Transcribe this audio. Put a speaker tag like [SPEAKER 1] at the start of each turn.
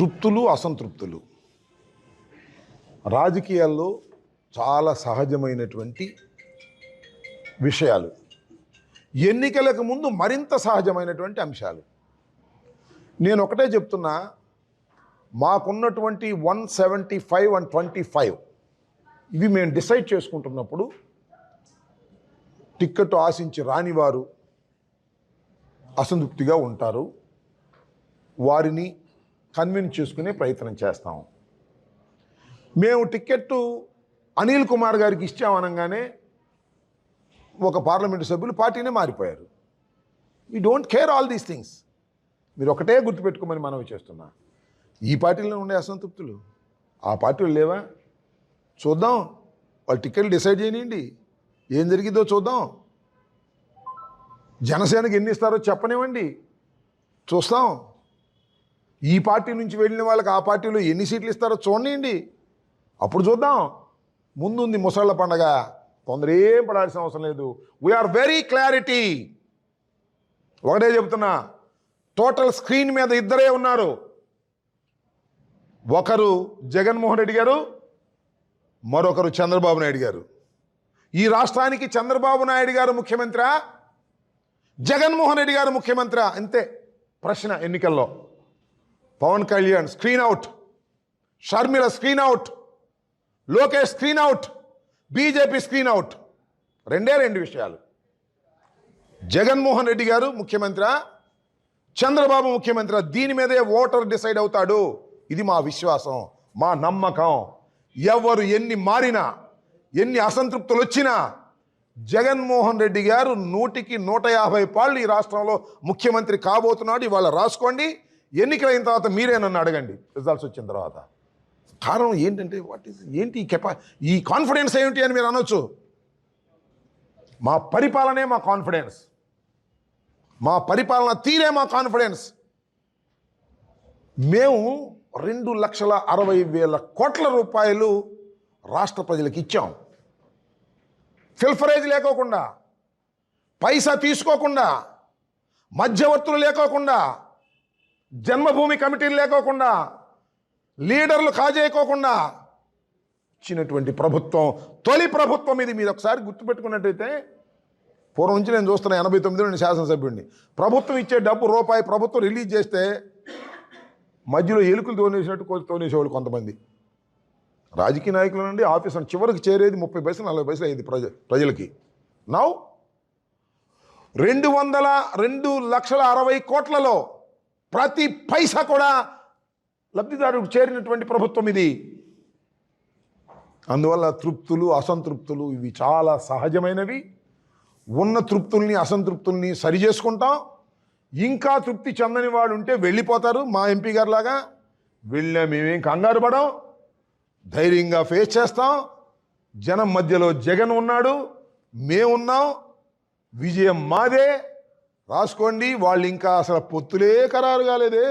[SPEAKER 1] తృప్తులు అసంతృప్తులు రాజకీయాల్లో చాలా సహజమైనటువంటి విషయాలు. ఎన్నికలకు ముందు మరింత సహజమైనటువంటి అంశాలు. నేను ఒకటే చెప్తున్నా, మాకున్నటువంటి 175 and 25 ఇవి మేము డిసైడ్ చేసుకుంటున్నప్పుడు టిక్కెట్ ఆశించి రానివారు అసంతృప్తిగా ఉంటారు. వారిని కన్విన్స్ చేసుకునే ప్రయత్నం చేస్తాం. మేము టిక్కెట్టు అనిల్ కుమార్ గారికి ఇచ్చామనగానే ఒక పార్లమెంటు సభ్యులు పార్టీనే మారిపోయారు. We don't care all these things. మీరు ఒకటే గుర్తుపెట్టుకోమని మనవి చేస్తున్నా. ఈ పార్టీలో ఉండే అసంతృప్తులు ఆ పార్టీలు లేవా? చూద్దాం. వాళ్ళు టిక్కెట్లు డిసైడ్ చేయనివ్వండి, ఏం జరిగిందో చూద్దాం. జనసేనకి ఎన్ని ఇస్తారో చెప్పనివ్వండి, చూస్తాం. ఈ పార్టీ నుంచి వెళ్ళిన వాళ్ళకి ఆ పార్టీలో ఎన్ని సీట్లు ఇస్తారో చూడండి, అప్పుడు చూద్దాం. ముందుంది ముసళ్ళ పండగ, తొందర ఏం పడాల్సిన అవసరం లేదు. We are very clarity. ఒకటే చెబుతున్నా, టోటల్ స్క్రీన్ మీద ఇద్దరే ఉన్నారు. ఒకరు జగన్మోహన్ రెడ్డి గారు, మరొకరు చంద్రబాబు నాయుడు గారు. ఈ రాష్ట్రానికి చంద్రబాబు నాయుడు గారు ముఖ్యమంత్రి, జగన్మోహన్ రెడ్డి గారు ముఖ్యమంత్రి, అంతే ప్రశ్న. ఎన్నికల్లో Pawan Kalyan screen out, Sharmila screen out, Lokesh screen out, BJP screen out. రెండు విషయాలు. జగన్మోహన్ రెడ్డి గారు ముఖ్యమంత్రి, చంద్రబాబు ముఖ్యమంత్రి. దీని మీదే ఓటర్ డిసైడ్ అవుతాడు. ఇది మా విశ్వాసం, మా నమ్మకం. ఎవరు ఎన్ని మారినా, ఎన్ని అసంతృప్తులు వచ్చినా జగన్మోహన్ రెడ్డి గారు 100కి 150 పాళ్ళు ఈ రాష్ట్రంలో ముఖ్యమంత్రి కాబోతున్నాడు. ఇవాళ రాసుకోండి. ఎన్నికలైన తర్వాత మీరే నన్ను అడగండి, రిజల్ట్స్ వచ్చిన తర్వాత. కారణం ఏంటంటే ఏంటి ఈ కాన్ఫిడెన్స్ ఏమిటి అని మీరు అనొచ్చు. మా పరిపాలనే మా కాన్ఫిడెన్స్, మా పరిపాలన తీరే మా కాన్ఫిడెన్స్. మేము 2,60,000 కోట్ల రూపాయలు రాష్ట్ర ప్రజలకు ఇచ్చాం. ఫిల్ఫరేజ్ లేకోకుండా, పైసా తీసుకోకుండా, మధ్యవర్తులు లేకోకుండా, జన్మభూమి కమిటీలు లేకోకుండా, లీడర్లు కాజేయకోకుండా ఇచ్చినటువంటి ప్రభుత్వం, తొలి ప్రభుత్వం ఇది. మీరు ఒకసారి గుర్తుపెట్టుకున్నట్టయితే, పూర్వం నుంచి నేను చూస్తున్నా, 89లో నేను శాసనసభ్యుడిని. ప్రభుత్వం ఇచ్చే డబ్బు రూపాయి ప్రభుత్వం రిలీజ్ చేస్తే మధ్యలో ఎలుకలు తోనేసినట్టు తోనేసేవాళ్ళు కొంతమంది రాజకీయ నాయకుల నుండి ఆఫీసర్ చివరికి చేరేది 30 పైసలు 40 పైసలు అయ్యేది ప్రజలకి. నౌ 2,60,000 కోట్లలో ప్రతి పైసా కూడా లబ్ధిదారుడికి చేరినటువంటి ప్రభుత్వం ఇది. అందువల్ల తృప్తులు అసంతృప్తులు ఇవి చాలా సహజమైనవి. ఉన్న తృప్తుల్ని అసంతృప్తుల్ని సరి చేసుకుంటాం. ఇంకా తృప్తి చెందని వాడు ఉంటే వెళ్ళిపోతారు. మా ఎంపీ గారు లాగా వెళ్ళినా మేమేం కంగారు పడం, ధైర్యంగా ఫేస్ చేస్తాం. జనం మధ్యలో జగన్ ఉన్నాడు, మేమున్నాం, విజయం మాదే. రాసుకోండి. వాళ్ళు ఇంకా అసలు పొత్తులే ఖరారు కాలేదే.